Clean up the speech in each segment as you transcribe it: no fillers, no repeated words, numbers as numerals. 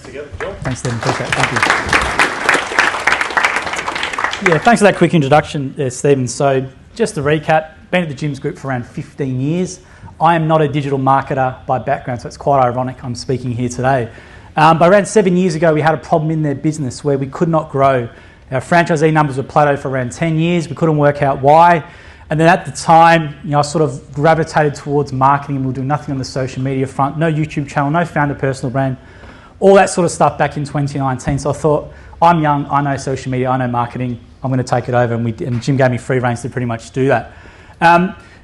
Together, Joel. Thanks, Stephen. Appreciate it. Thank you. Yeah, thanks for that quick introduction there, Stephen. So just to recap, been at the Jim's Group for around 15 years. I am not a digital marketer by background, so it's quite ironic I'm speaking here today. But around 7 years ago, we had a problem in their business where we could not grow. Our franchisee numbers were plateaued for around 10 years. We couldn't work out why. And then at the time, I sort of gravitated towards marketing and we were doing nothing on the social media front, no YouTube channel, no founder personal brand, all that sort of stuff back in 2019. So I thought, I'm young, I know social media, I know marketing, I'm going to take it over. And Jim gave me free reins to pretty much do that.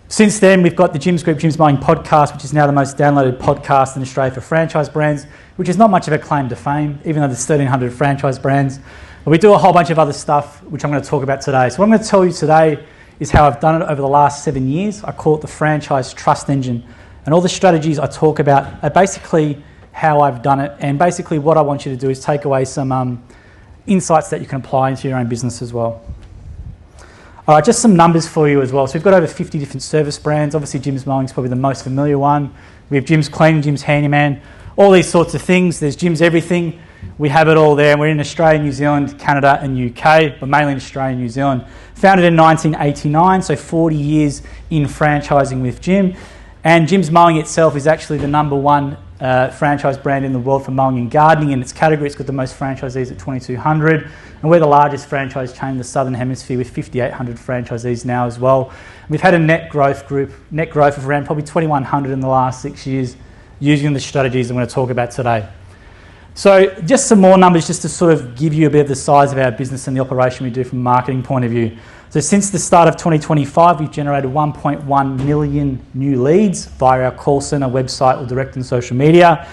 Since then, we've got the Jim's Group, Jim's Buying podcast, which is now the most downloaded podcast in Australia for franchise brands, which is not much of a claim to fame, even though there's 1,300 franchise brands. But we do a whole bunch of other stuff, which I'm going to talk about today. So what I'm going to tell you today is how I've done it over the last 7 years. I call it the Franchise Trust Engine. And all the strategies I talk about are basically how I've done it, and basically what I want you to do is take away some insights that you can apply into your own business as well. All right, just some numbers for you as well. So we've got over 50 different service brands. Obviously, Jim's Mowing is probably the most familiar one. We have Jim's Cleaning, Jim's Handyman, all these sorts of things. There's Jim's Everything. We have it all there. And we're in Australia, New Zealand, Canada and UK, but mainly in Australia and New Zealand. Founded in 1989, so 40 years in franchising with Jim. And Jim's Mowing itself is actually the number one franchise brand in the world for mowing and gardening in its category. It's got the most franchisees at 2,200, and we're the largest franchise chain in the Southern Hemisphere with 5,800 franchisees now as well. We've had a net growth of around probably 2,100 in the last 6 years using the strategies I'm going to talk about today. So just some more numbers just to sort of give you a bit of the size of our business and the operation we do from a marketing point of view. So since the start of 2025, we've generated 1.1 million new leads via our call centre, website or direct and social media.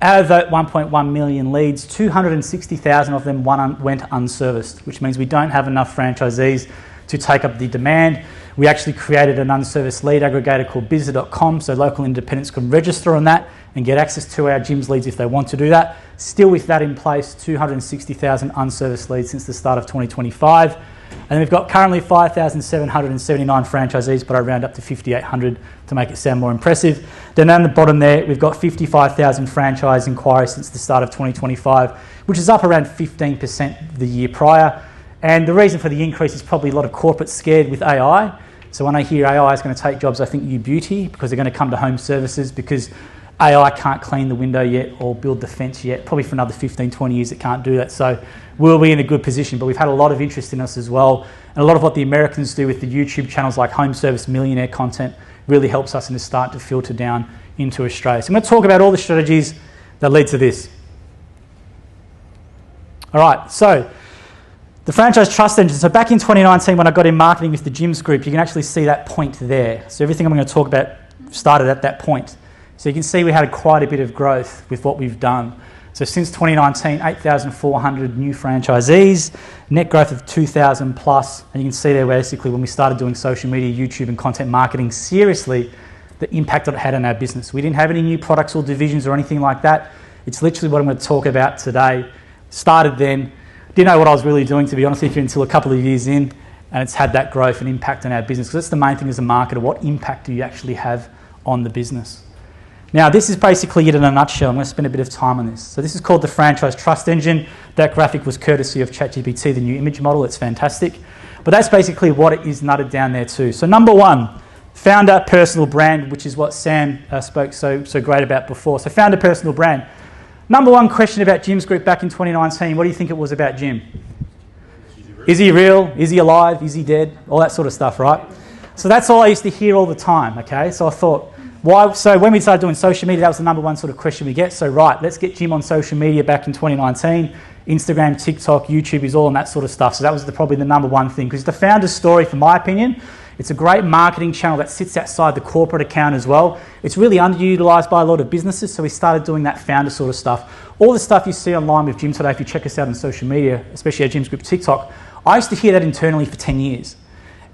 Out of that 1.1 million leads, 260,000 of them went unserviced, which means we don't have enough franchisees to take up the demand. We actually created an unserviced lead aggregator called bizzer.com, so local independents can register on that and get access to our Jim's leads if they want to do that. Still with that in place, 260,000 unserviced leads since the start of 2025. And we've got currently 5,779 franchisees, but I round up to 5,800 to make it sound more impressive. Then down the bottom there, we've got 55,000 franchise inquiries since the start of 2025, which is up around 15% the year prior. And the reason for the increase is probably a lot of corporates scared with AI. So when I hear AI is going to take jobs, I think beauty, because they're going to come to home services because AI can't clean the window yet or build the fence yet. Probably for another 15, 20 years it can't do that. So we'll be in a good position, but we've had a lot of interest in us as well. And a lot of what the Americans do with the YouTube channels like Home Service Millionaire content really helps us and is starting to filter down into Australia. So I'm going to talk about all the strategies that lead to this. All right, so the Franchise Trust Engine. So back in 2019 when I got in marketing with the Jim's Group, you can actually see that point there. So everything I'm going to talk about started at that point. So you can see we had quite a bit of growth with what we've done. So since 2019, 8,400 new franchisees, net growth of 2,000 plus. And you can see there basically when we started doing social media, YouTube and content marketing seriously, the impact that it had on our business. We didn't have any new products or divisions or anything like that. It's literally what I'm going to talk about today. Started then, didn't know what I was really doing, to be honest with you, until a couple of years in, and it's had that growth and impact on our business. Because that's the main thing as a marketer, what impact do you actually have on the business? Now, this is basically it in a nutshell. I'm going to spend a bit of time on this. So this is called the Franchise Trust Engine. That graphic was courtesy of ChatGPT, the new image model. It's fantastic. But that's basically what it is nutted down there too. So number one, founder personal brand, which is what Sam spoke so great about before. So founder personal brand. Number one question about Jim's Group back in 2019, what do you think it was about Jim? Is he real? Is he alive? Is he dead? All that sort of stuff, right? So that's all I used to hear all the time, okay? So I thought, why? So when we started doing social media, that was the number one sort of question we get. So right, let's get Jim on social media back in 2019. Instagram, TikTok, YouTube is all on that sort of stuff. So that was probably the number one thing. Because the founder's story, from my opinion, it's a great marketing channel that sits outside the corporate account as well. It's really underutilized by a lot of businesses. So we started doing that founder sort of stuff. All the stuff you see online with Jim today, if you check us out on social media, especially our Jim's Group TikTok, I used to hear that internally for 10 years.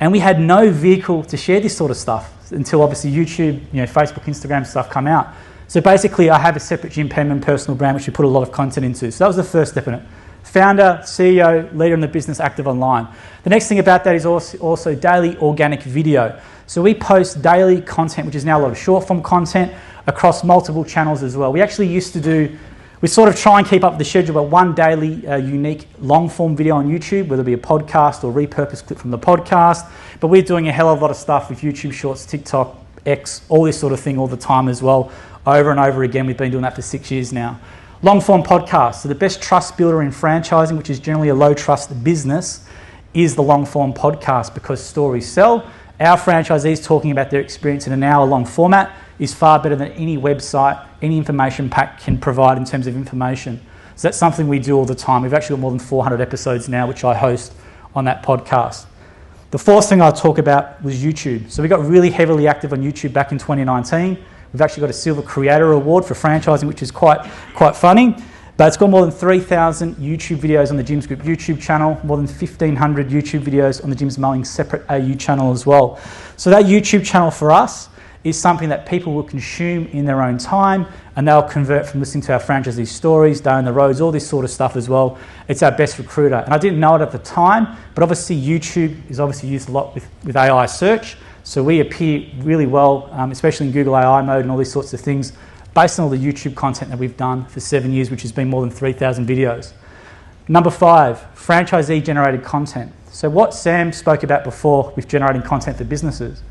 And we had no vehicle to share this sort of stuff until obviously YouTube, Facebook, Instagram stuff come out. So basically I have a separate Jim Penman personal brand which we put a lot of content into. So that was the first step in it. Founder, CEO, leader in the business, active online. The next thing about that is also daily organic video. So we post daily content, which is now a lot of short form content across multiple channels as well. We actually used to do We sort of try and keep up with the schedule, but one daily unique long-form video on YouTube, whether it be a podcast or repurposed clip from the podcast. But we're doing a hell of a lot of stuff with YouTube Shorts, TikTok, X, all this sort of thing all the time as well, over and over again. We've been doing that for 6 years now. Long-form podcast. So the best trust builder in franchising, which is generally a low-trust business, is the long-form podcast because stories sell. Our franchisees talking about their experience in an hour-long format is far better than any website, any information pack can provide in terms of information. So that's something we do all the time. We've actually got more than 400 episodes now, which I host on that podcast. The fourth thing I'll talk about was YouTube. So we got really heavily active on YouTube back in 2019. We've actually got a Silver Creator Award for franchising, which is quite funny. But it's got more than 3,000 YouTube videos on the Jim's Group YouTube channel, more than 1,500 YouTube videos on the Jim's Mowing separate AU channel as well. So that YouTube channel for us is something that people will consume in their own time, and they'll convert from listening to our franchisee stories, down the roads, all this sort of stuff as well. It's our best recruiter. And I didn't know it at the time, but obviously YouTube is obviously used a lot with AI search. So we appear really well, especially in Google AI mode and all these sorts of things, based on all the YouTube content that we've done for 7 years, which has been more than 3,000 videos. Number 5, franchisee-generated content. So what Sam spoke about before with generating content for businesses,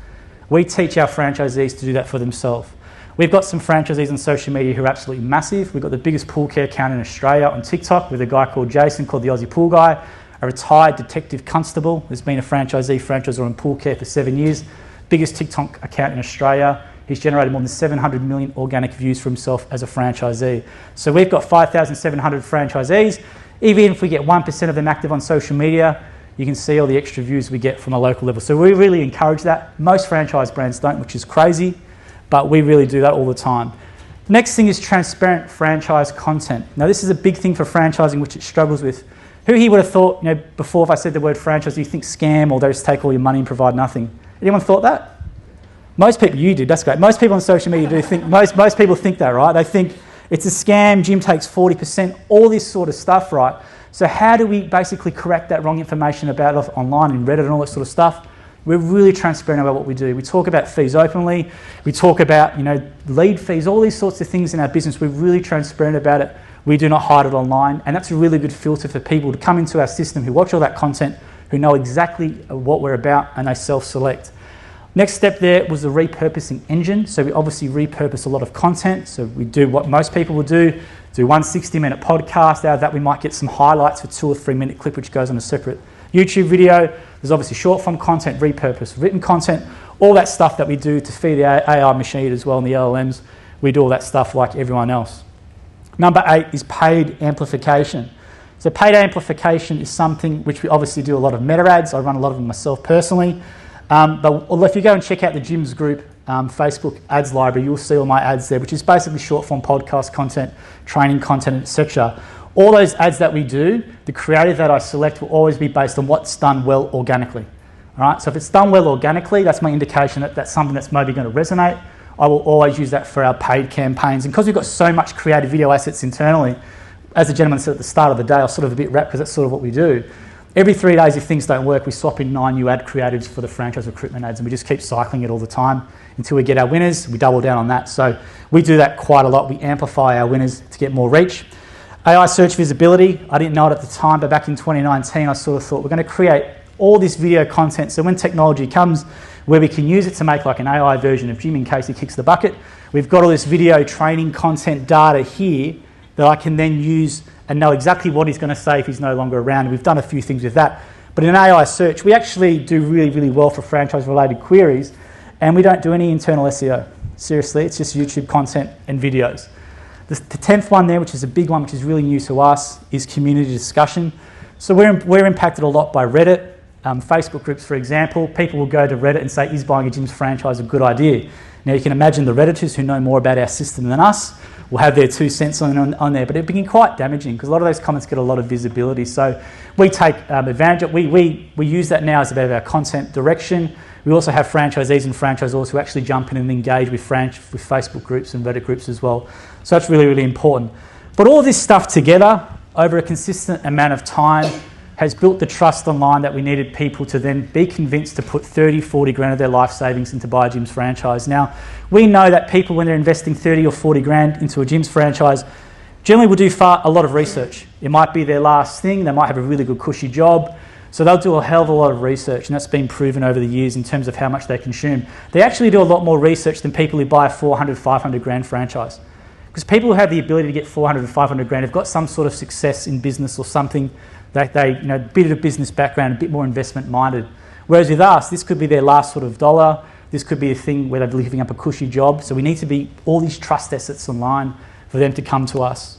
we teach our franchisees to do that for themselves. We've got some franchisees on social media who are absolutely massive. We've got the biggest pool care account in Australia on TikTok with a guy called Jason, called the Aussie Pool Guy, a retired detective constable who's been a franchisor in pool care for 7 years, biggest TikTok account in Australia. He's generated more than 700 million organic views for himself as a franchisee. So we've got 5,700 franchisees. Even if we get 1% of them active on social media, you can see all the extra views we get from a local level. So we really encourage that. Most franchise brands don't, which is crazy, but we really do that all the time. Next thing is transparent franchise content. Now this is a big thing for franchising, which it struggles with. Who here would have thought, before if I said the word franchise, you think scam or they just take all your money and provide nothing? Anyone thought that? Most people, you did, that's great. Most people on social media do think, most people think that, right? They think it's a scam, Jim takes 40%, all this sort of stuff, right? So how do we basically correct that wrong information about us online and Reddit and all that sort of stuff? We're really transparent about what we do. We talk about fees openly. We talk about, lead fees, all these sorts of things in our business. We're really transparent about it. We do not hide it online. And that's a really good filter for people to come into our system who watch all that content, who know exactly what we're about, and they self-select. Next step there was the repurposing engine. So we obviously repurpose a lot of content. So we do what most people would do one 60-minute podcast. Out of that, we might get some highlights for 2 or 3 minute clip, which goes on a separate YouTube video. There's obviously short form content, repurposed written content, all that stuff that we do to feed the AI machine as well and the LLMs. We do all that stuff like everyone else. Number 8 is paid amplification. So paid amplification is something which we obviously do a lot of meta ads. I run a lot of them myself personally. But if you go and check out the Jim's Group Facebook ads library, you'll see all my ads there, which is basically short form podcast content, training content, etc. All those ads that we do, the creative that I select will always be based on what's done well organically. All right, so if it's done well organically, that's my indication that that's something that's maybe going to resonate. I will always use that for our paid campaigns. And because we've got so much creative video assets internally, as the gentleman said at the start of the day, I was sort of a bit wrapped because that's sort of what we do. Every 3 days, if things don't work, we swap in 9 new ad creatives for the franchise recruitment ads, and we just keep cycling it all the time until we get our winners. We double down on that. So we do that quite a lot. We amplify our winners to get more reach. AI search visibility, I didn't know it at the time, but back in 2019, I sort of thought we're going to create all this video content. So when technology comes where we can use it to make like an AI version of Jim in case he kicks the bucket, we've got all this video training content data here that I can then use and know exactly what he's going to say if he's no longer around. We've done a few things with that. But in AI search, we actually do really, really well for franchise-related queries, and we don't do any internal SEO. Seriously, it's just YouTube content and videos. The 10th one there, which is a big one, which is really new to us, is community discussion. So we're impacted a lot by Reddit, Facebook groups, for example. People will go to Reddit and say, is buying a Jim's franchise a good idea? Now, you can imagine the Redditors who know more about our system than us will have their 2 cents on there, but it can be quite damaging because a lot of those comments get a lot of visibility. So we take advantage of it. We use that now as a bit of our content direction. We also have franchisees and franchisors who actually jump in and engage with Facebook groups and Reddit groups as well. So that's really, really important. But all this stuff together over a consistent amount of time has built the trust online that we needed people to then be convinced to put 30, 40 grand of their life savings into buy a Jim's franchise. Now, we know that people, when they're investing 30 or 40 grand into a Jim's franchise, generally will do a lot of research. It might be their last thing. They might have a really good cushy job. So they'll do a hell of a lot of research, and that's been proven over the years in terms of how much they consume. They actually do a lot more research than people who buy a 400, 500 grand franchise. Because people who have the ability to get 400 to 500 grand have got some sort of success in business or something that they, a bit of a business background, a bit more investment minded. Whereas with us, this could be their last sort of dollar. This could be a thing where they're living up a cushy job. So we need to be all these trust assets online for them to come to us.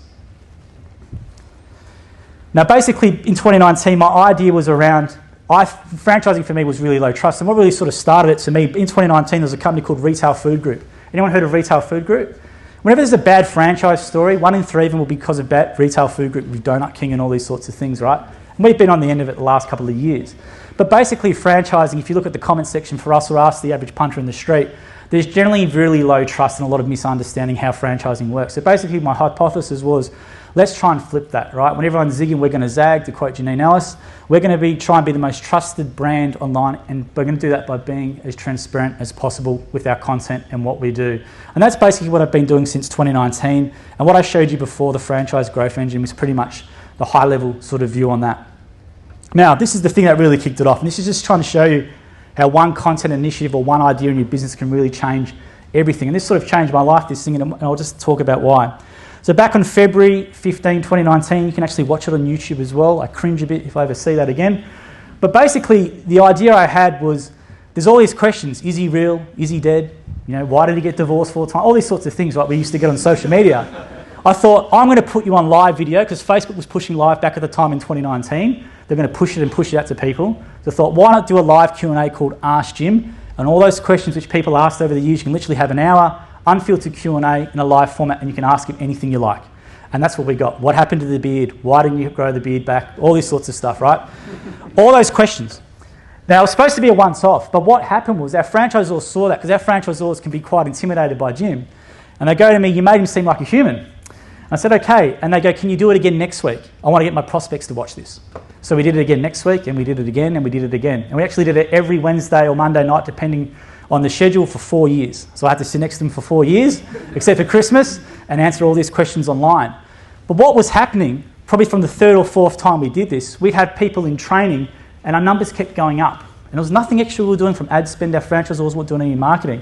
Now, basically, in 2019, my idea was around, franchising for me was really low trust. And what really sort of started it to me, in 2019, there was a company called Retail Food Group. Anyone heard of Retail Food Group? Whenever there's a bad franchise story, 1 in 3 of them will be because of bad Retail Food Group with Donut King and all these sorts of things, right? And we've been on the end of it the last couple of years. But basically, franchising, if you look at the comment section for us or ask the average punter in the street, there's generally really low trust and a lot of misunderstanding how franchising works. So basically, my hypothesis was, let's try and flip that, right? When everyone's zigging, we're going to zag, to quote Janine Ellis. We're going to try and be the most trusted brand online, and we're going to do that by being as transparent as possible with our content and what we do. And that's basically what I've been doing since 2019. And what I showed you before, the franchise growth engine, was pretty much the high-level sort of view on that. Now, this is the thing that really kicked it off, and this is just trying to show you how one content initiative or one idea in your business can really change everything. And this sort of changed my life, this thing, and I'll just talk about why. So back on February 15, 2019, you can actually watch it on YouTube as well. I cringe a bit if I ever see that again. But basically, the idea I had was, there's all these questions. Is he real? Is he dead? Why did he get divorced 4 times? All these sorts of things, right, we used to get on social media. I thought, I'm going to put you on live video, because Facebook was pushing live back at the time in 2019. They're going to push it out to people. So I thought, why not do a live Q&A called Ask Jim? And all those questions which people asked over the years, you can literally have an hour, unfiltered Q&A in a live format, and you can ask him anything you like. And that's what we got. What happened to the beard? Why didn't you grow the beard back? All these sorts of stuff, right? All those questions. Now, it was supposed to be a once-off, but what happened was our franchisors saw that, because our franchisors can be quite intimidated by Jim. And they go to me, you made him seem like a human. And I said, okay. And they go, can you do it again next week? I want to get my prospects to watch this. So we did it again next week, and we did it again, and we did it again. And we actually did it every Wednesday or Monday night, depending on the schedule, for 4 years. So I had to sit next to them for 4 years, except for Christmas, and answer all these questions online. But what was happening, probably from the 3rd or 4th time we did this, we had people in training, and our numbers kept going up. And there was nothing extra we were doing from ad spend. Our franchisors weren't doing any marketing.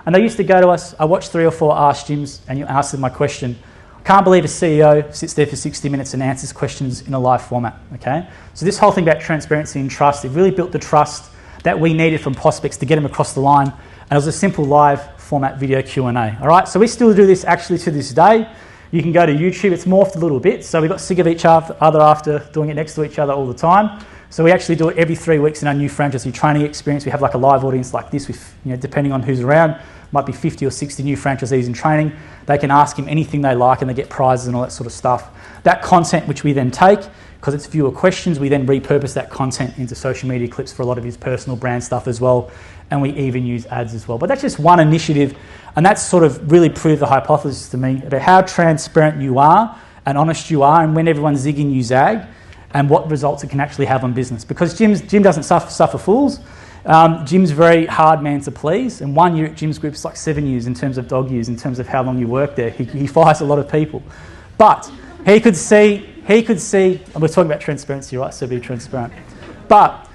And they used to go to us, I watched 3 or 4 Ask Jims, and you asked them my question. I can't believe a CEO sits there for 60 minutes and answers questions in a live format, okay? So this whole thing about transparency and trust, it really built the trust that we needed from prospects to get them across the line. And it was a simple live format video Q&A, all right? So we still do this actually to this day. You can go to YouTube. It's morphed a little bit. So we got sick of each other after doing it next to each other all the time. So we actually do it every 3 weeks in our new franchisee training experience. We have like a live audience like this with, depending on who's around, might be 50 or 60 new franchisees in training. They can ask him anything they like and they get prizes and all that sort of stuff. That content which we then take, because it's viewer questions, we then repurpose that content into social media clips for a lot of his personal brand stuff as well. And we even use ads as well. But that's just one initiative. And that's sort of really proved the hypothesis to me about how transparent you are and honest you are, and when everyone's zigging, you zag, and what results it can actually have on business. Because Jim doesn't suffer fools. Jim's a very hard man to please, and 1 year at Jim's group is like 7 years in terms of dog years, in terms of how long you work there. He fires a lot of people. But he could see, and we're talking about transparency, right? So be transparent. But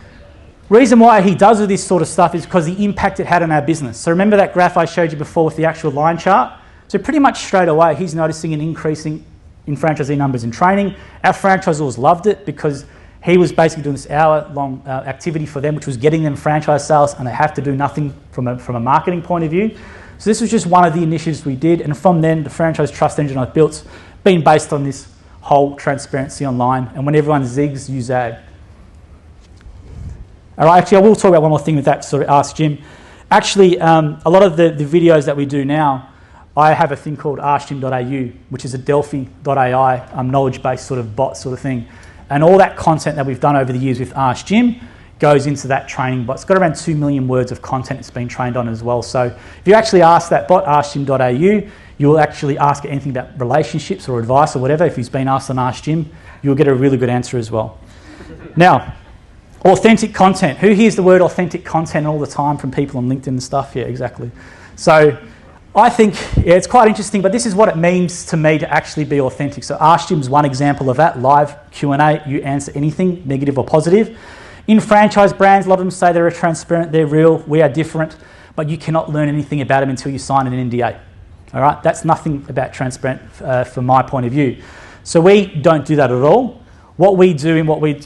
reason why he does all this sort of stuff is because the impact it had on our business. So remember that graph I showed you before with the actual line chart? So pretty much straight away, he's noticing an increasing in franchisee numbers in training. Our franchisors loved it because he was basically doing this hour-long activity for them, which was getting them franchise sales, and they have to do nothing from a marketing point of view. So this was just one of the initiatives we did, and from then, the franchise trust engine I've built been based on this whole transparency online, and when everyone zigs, you zag. All right, actually, I will talk about one more thing with that, sort of Ask Jim. Actually, a lot of the videos that we do now, I have a thing called askjim.au, which is a Delphi.ai knowledge-based sort of bot sort of thing. And all that content that we've done over the years with Ask Jim goes into that training bot. It's got around 2 million words of content it's been trained on as well. So if you actually ask that bot, askjim.au, you'll actually ask it anything about relationships or advice or whatever. If he's been asked on Ask Jim, you'll get a really good answer as well. Now, authentic content. Who hears the word authentic content all the time from people on LinkedIn and stuff? Yeah, exactly. So I think it's quite interesting, but this is what it means to me to actually be authentic. So Ask Jim's one example of that, live Q&A, you answer anything, negative or positive. In franchise brands, a lot of them say they're transparent, they're real, we are different, but you cannot learn anything about them until you sign an NDA. All right, that's nothing about transparent from my point of view. So we don't do that at all. What we do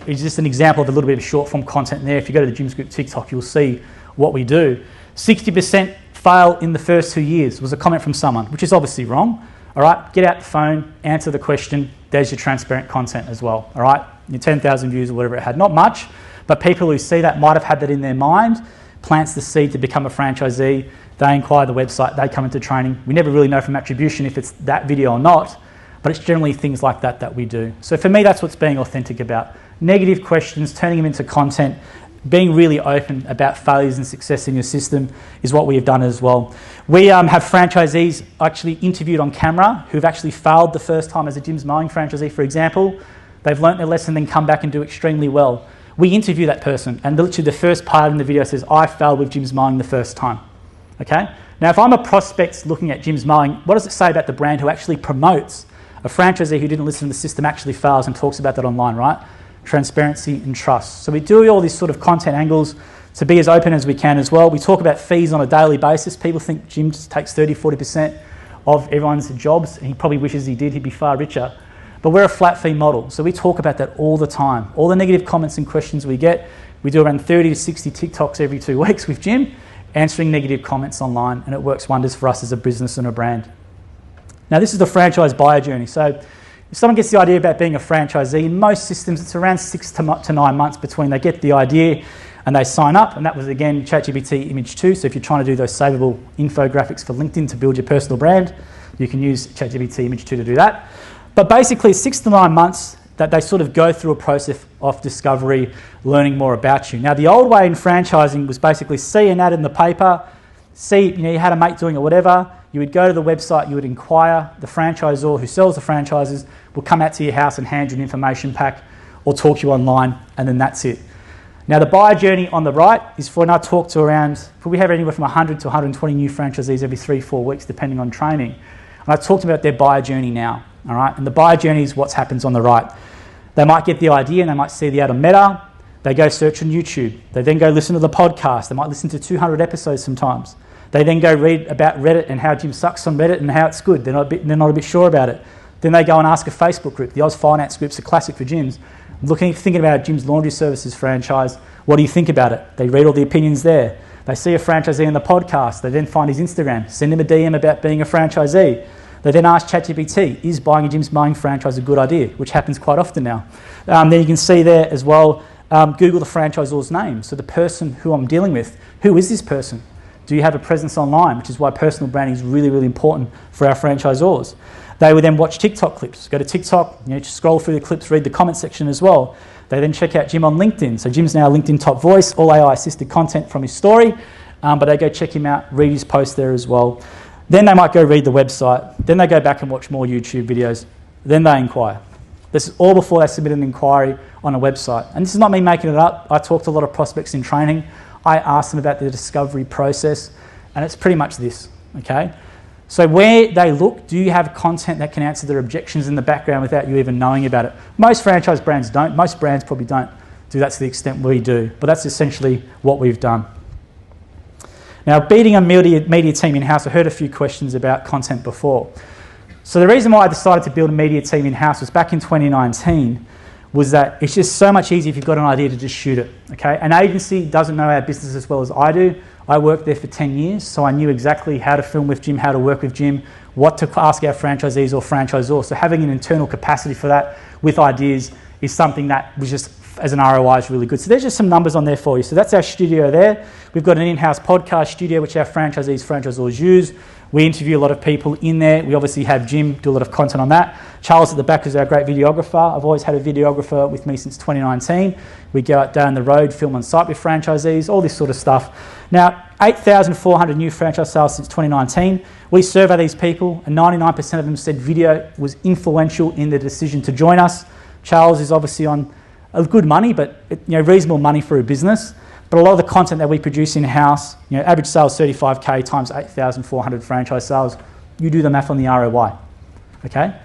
is just an example of a little bit of short form content there. If you go to the Jim's Group TikTok, you'll see what we do. 60% fail in the first 2 years was a comment from someone, which is obviously wrong. All right, get out the phone, answer the question. There's your transparent content as well. All right, your 10,000 views or whatever it had. Not much, but people who see that might have had that in their mind, plants the seed to become a franchisee. They inquire the website, they come into training. We never really know from attribution if it's that video or not, but it's generally things like that that we do. So for me, that's what's being authentic about. Negative questions, turning them into content, being really open about failures and success in your system is what we have done as well. We have franchisees actually interviewed on camera who've actually failed the first time as a Jim's Mowing franchisee, for example. They've learnt their lesson, then come back and do extremely well. We interview that person, and literally the first part in the video says, I failed with Jim's Mowing the first time. Okay? Now, if I'm a prospect looking at Jim's Mowing, what does it say about the brand who actually promotes a franchisee who didn't listen to the system actually fails and talks about that online, right? Transparency and trust. So we do all these sort of content angles to be as open as we can as well. We talk about fees on a daily basis. People think Jim just takes 30-40% of everyone's jobs, and he probably wishes he did. He'd be far richer. But we're a flat fee model, so we talk about that all the time. All the negative comments and questions we get, we do around 30 to 60 TikToks every 2 weeks with Jim, answering negative comments online, and it works wonders for us as a business and a brand. Now, this is the franchise buyer journey. So if someone gets the idea about being a franchisee, in most systems, it's around 6 to 9 months between they get the idea and they sign up. And that was, again, ChatGPT Image 2. So if you're trying to do those savable infographics for LinkedIn to build your personal brand, you can use ChatGPT Image 2 to do that. But basically, 6 to 9 months that they sort of go through a process of discovery, learning more about you. Now, the old way in franchising was basically see an ad in the paper, see, you had a mate doing it or whatever. You would go to the website, you would inquire, the franchisor who sells the franchises will come out to your house and hand you an information pack or talk to you online, and then that's it. Now, the buyer journey on the right is for when I talk to we have anywhere from 100 to 120 new franchisees every 3-4 weeks, depending on training. And I talked about their buyer journey now, all right? And the buyer journey is what happens on the right. They might get the idea and they might see the ad on Meta. They go search on YouTube. They then go listen to the podcast. They might listen to 200 episodes sometimes. They then go read about Reddit and how Jim sucks on Reddit and how it's good. They're not a bit sure about it. Then they go and ask a Facebook group. The Oz Finance group's a classic for gyms. Thinking about Jim's Laundry Services franchise. What do you think about it? They read all the opinions there. They see a franchisee on the podcast. They then find his Instagram. Send him a DM about being a franchisee. They then ask ChatGPT, is buying a Jim's Mowing franchise a good idea? Which happens quite often now. Then you can see there as well, Google the franchisor's name. So the person who I'm dealing with, who is this person? Do you have a presence online? Which is why personal branding is really, really important for our franchisors. They will then watch TikTok clips. Go to TikTok, just scroll through the clips, read the comment section as well. They then check out Jim on LinkedIn. So Jim's now LinkedIn top voice, all AI-assisted content from his story, but they go check him out, read his post there as well. Then they might go read the website. Then they go back and watch more YouTube videos. Then they inquire. This is all before they submit an inquiry on a website. And this is not me making it up. I talk to a lot of prospects in training. I ask them about the discovery process, and it's pretty much this, okay? So where they look, do you have content that can answer their objections in the background without you even knowing about it? Most franchise brands don't. Most brands probably don't do that to the extent we do, but that's essentially what we've done. Now, beating a media team in-house, I heard a few questions about content before. So the reason why I decided to build a media team in-house was back in 2019, was that it's just so much easier if you've got an idea to just shoot it, okay? An agency doesn't know our business as well as I do. I worked there for 10 years, so I knew exactly how to film with Jim, how to work with Jim, what to ask our franchisees or franchisors. So having an internal capacity for that with ideas is something that was just, as an ROI, is really good. So there's just some numbers on there for you. So that's our studio there. We've got an in-house podcast studio, which our franchisors use. We interview a lot of people in there. We obviously have Jim do a lot of content on that. Charles at the back is our great videographer. I've always had a videographer with me since 2019. We go out down the road, film on site with franchisees, all this sort of stuff. Now, 8,400 new franchise sales since 2019. We survey these people, and 99% of them said video was influential in their decision to join us. Charles is obviously on a good money, but reasonable money for a business. But a lot of the content that we produce in-house, average sales 35K times 8,400 franchise sales, you do the math on the ROI, okay?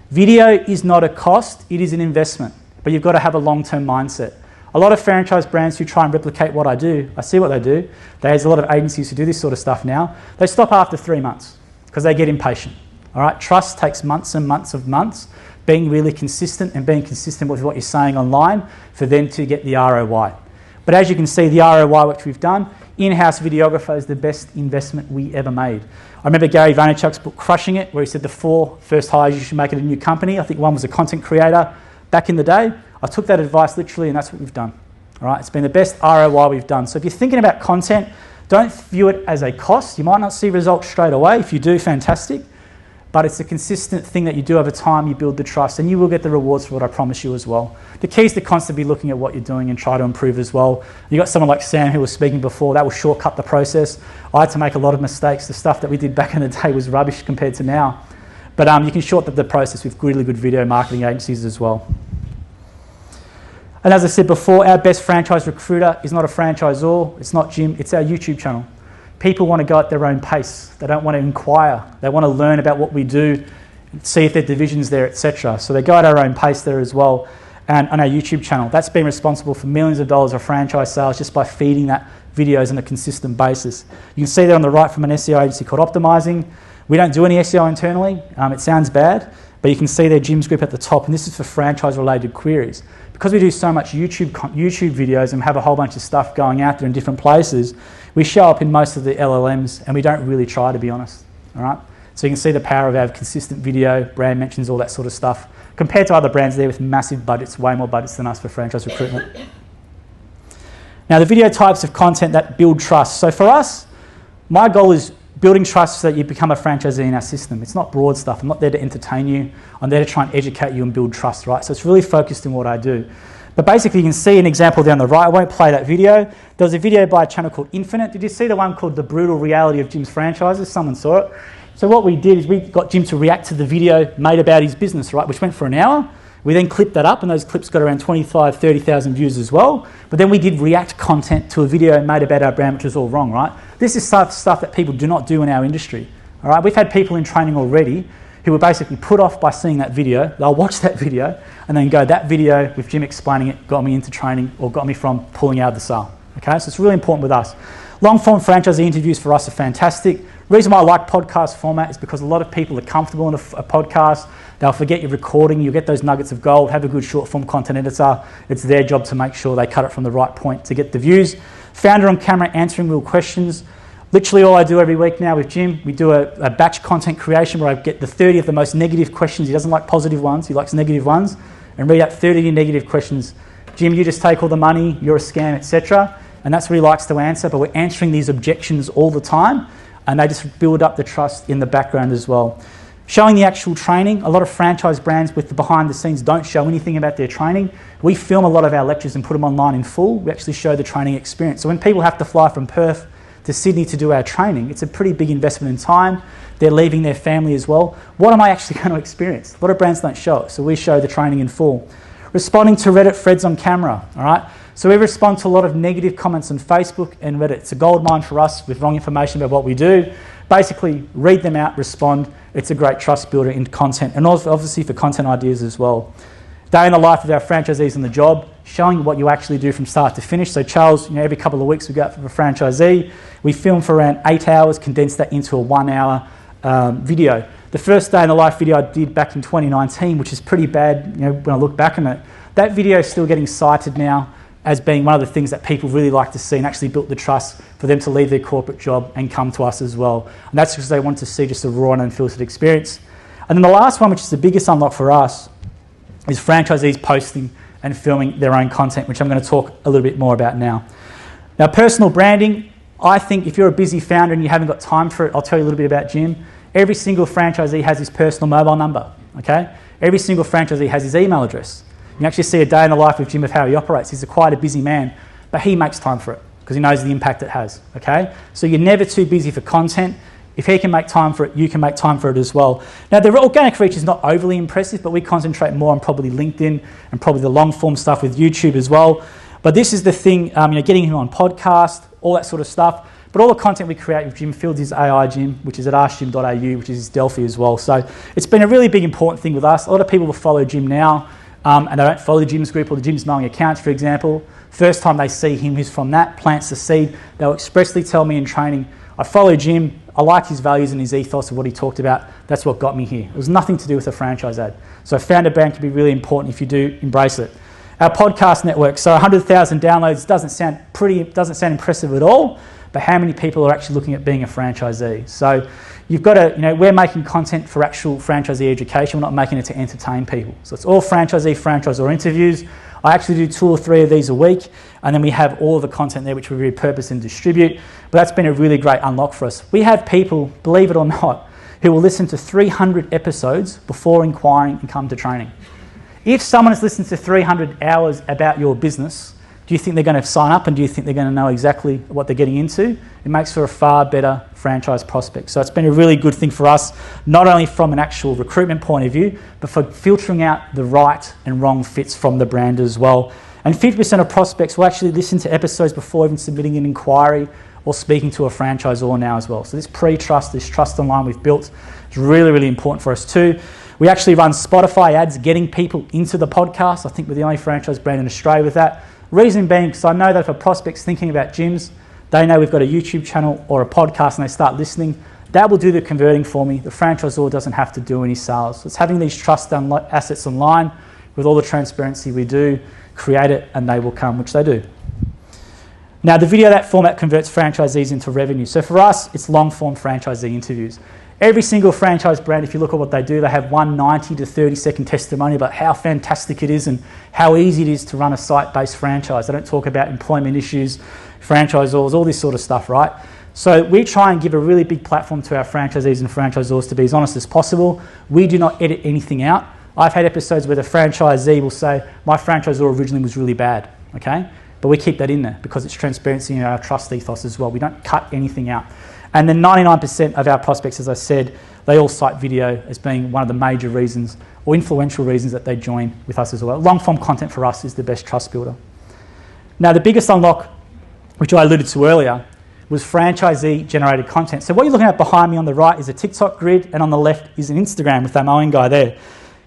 Video is not a cost, it is an investment, but you've got to have a long-term mindset. A lot of franchise brands who try and replicate what I do, I see what they do. There's a lot of agencies who do this sort of stuff now. They stop after 3 months because they get impatient. All right, trust takes months and months of months, being really consistent and being consistent with what you're saying online for them to get the ROI. But as you can see, the ROI which we've done, in-house videographer is the best investment we ever made. I remember Gary Vaynerchuk's book, Crushing It, where he said the 4 first hires you should make at a new company. I think one was a content creator back in the day. I took that advice literally, and that's what we've done. All right, it's been the best ROI we've done. So if you're thinking about content, don't view it as a cost. You might not see results straight away. If you do, fantastic. But it's a consistent thing that you do over time. You build the trust, and you will get the rewards for what I promise you as well. The key is to constantly be looking at what you're doing and try to improve as well. You got someone like Sam who was speaking before. That will shortcut the process. I had to make a lot of mistakes. The stuff that we did back in the day was rubbish compared to now. But you can shortcut the process with really good video marketing agencies as well. And as I said before, our best franchise recruiter is not a franchisor, it's not Jim, it's our YouTube channel. People want to go at their own pace. They don't want to inquire. They want to learn about what we do, see if their division's there, etc. So they go at our own pace there as well. And on our YouTube channel, that's been responsible for millions of dollars of franchise sales just by feeding that videos on a consistent basis. You can see there on the right from an SEO agency called Optimizing. We don't do any SEO internally. It sounds bad, but you can see their Jim's group at the top, and this is for franchise-related queries. Because we do so much YouTube videos and have a whole bunch of stuff going out there in different places, we show up in most of the LLMs, and we don't really try, to be honest. All right. So you can see the power of our consistent video, brand mentions, all that sort of stuff, compared to other brands there with massive budgets, way more budgets than us for franchise recruitment. Now, the video types of content that build trust. So for us, my goal is building trust so that you become a franchisee in our system. It's not broad stuff. I'm not there to entertain you. I'm there to try and educate you and build trust, right? So it's really focused in what I do. But basically, you can see an example down the right. I won't play that video. There was a video by a channel called Infinite. Did you see the one called The Brutal Reality of Jim's Franchises? Someone saw it. So what we did is we got Jim to react to the video made about his business, right, which went for an hour. We then clipped that up, and those clips got around 25, 30,000 views as well. But then we did react content to a video made about our brand, which was all wrong, right? This is stuff that people do not do in our industry, all right? We've had people in training already who were basically put off by seeing that video. They'll watch that video and then go, that video with Jim explaining it got me into training or got me from pulling out of the sale, okay? So it's really important with us. Long-form franchisee interviews for us are fantastic. The reason why I like podcast format is because a lot of people are comfortable in a podcast. They'll forget you're recording. You'll get those nuggets of gold. Have a good short-form content editor. It's their job to make sure they cut it from the right point to get the views. Founder on camera answering real questions. Literally all I do every week now with Jim, we do a batch content creation where I get the 30 of the most negative questions. He doesn't like positive ones. He likes negative ones. And read out 30 negative questions. Jim, you just take all the money. You're a scam, etc. And that's what he likes to answer. But we're answering these objections all the time. And they just build up the trust in the background as well. Showing the actual training. A lot of franchise brands with the behind the scenes don't show anything about their training. We film a lot of our lectures and put them online in full. We actually show the training experience. So when people have to fly from Perth to Sydney to do our training, it's a pretty big investment in time. They're leaving their family as well. What am I actually going to experience? A lot of brands don't show it, so we show the training in full. Responding to Reddit threads on camera, all right? So we respond to a lot of negative comments on Facebook and Reddit. It's a gold mine for us with wrong information about what we do. Basically, read them out, respond. It's a great trust builder in content, and also obviously for content ideas as well. Day in the life of our franchisees on the job, showing what you actually do from start to finish. So Charles, every couple of weeks we go out for a franchisee. We film for around 8 hours, condense that into a 1 hour video. The first day in the life video I did back in 2019, which is pretty bad, when I look back on it. That video is still getting cited now as being one of the things that people really like to see and actually built the trust for them to leave their corporate job and come to us as well. And that's because they want to see just a raw and unfiltered experience. And then the last one, which is the biggest unlock for us, is franchisees posting and filming their own content, which I'm going to talk a little bit more about now. Now, personal branding, I think if you're a busy founder and you haven't got time for it, I'll tell you a little bit about Jim. Every single franchisee has his personal mobile number, okay? Every single franchisee has his email address. You can actually see a day in the life of Jim of how he operates. He's quite a busy man, but he makes time for it because he knows the impact it has, okay? So you're never too busy for content. If he can make time for it, you can make time for it as well. Now, the organic reach is not overly impressive, but we concentrate more on probably LinkedIn and probably the long-form stuff with YouTube as well. But this is the thing, getting him on podcast, all that sort of stuff. But all the content we create with Jim Fields is AI Jim, which is at askjim.au, which is Delphi as well. So it's been a really big important thing with us. A lot of people will follow Jim now, and they don't follow the Jim's group or the Jim's mowing accounts, for example. First time they see him who's from that, plants the seed. They'll expressly tell me in training, I follow Jim, I like his values and his ethos of what he talked about. That's what got me here. It was nothing to do with a franchise ad. So founder brand can be really important if you do embrace it. Our podcast network, so 100,000 downloads doesn't sound impressive at all, but how many people are actually looking at being a franchisee? So you've got to, we're making content for actual franchisee education. We're not making it to entertain people. So it's all franchisor interviews. I actually do 2 or 3 of these a week, and then we have all of the content there which we repurpose and distribute. But that's been a really great unlock for us. We have people, believe it or not, who will listen to 300 episodes before inquiring and come to training. If someone has listened to 300 hours about your business, do you think they're going to sign up, and do you think they're going to know exactly what they're getting into? It makes for a far better franchise prospect. So it's been a really good thing for us, not only from an actual recruitment point of view, but for filtering out the right and wrong fits from the brand as well. And 50% of prospects will actually listen to episodes before even submitting an inquiry or speaking to a franchisor now as well. So this pre-trust, this trust online we've built is really, really important for us too. We actually run Spotify ads getting people into the podcast. I think we're the only franchise brand in Australia with that. Reason being, because I know that if a prospect's thinking about gyms, they know we've got a YouTube channel or a podcast and they start listening, that will do the converting for me. The franchisor doesn't have to do any sales. So it's having these trust assets online with all the transparency we do, create it and they will come, which they do. Now the video, that format converts franchisees into revenue. So for us, it's long form franchisee interviews. Every single franchise brand, if you look at what they do, they have 90 to 30 second testimony about how fantastic it is and how easy it is to run a site-based franchise. They don't talk about employment issues, franchisors, all this sort of stuff, right? So we try and give a really big platform to our franchisees and franchisors to be as honest as possible. We do not edit anything out. I've had episodes where the franchisee will say, my franchisor originally was really bad, okay? But we keep that in there because it's transparency in our trust ethos as well. We don't cut anything out. And then 99% of our prospects, as I said, they all cite video as being one of the major reasons or influential reasons that they join with us as well. Long form content for us is the best trust builder. Now, the biggest unlock, which I alluded to earlier, was franchisee-generated content. So what you're looking at behind me on the right is a TikTok grid, and on the left is an Instagram with that mowing guy there.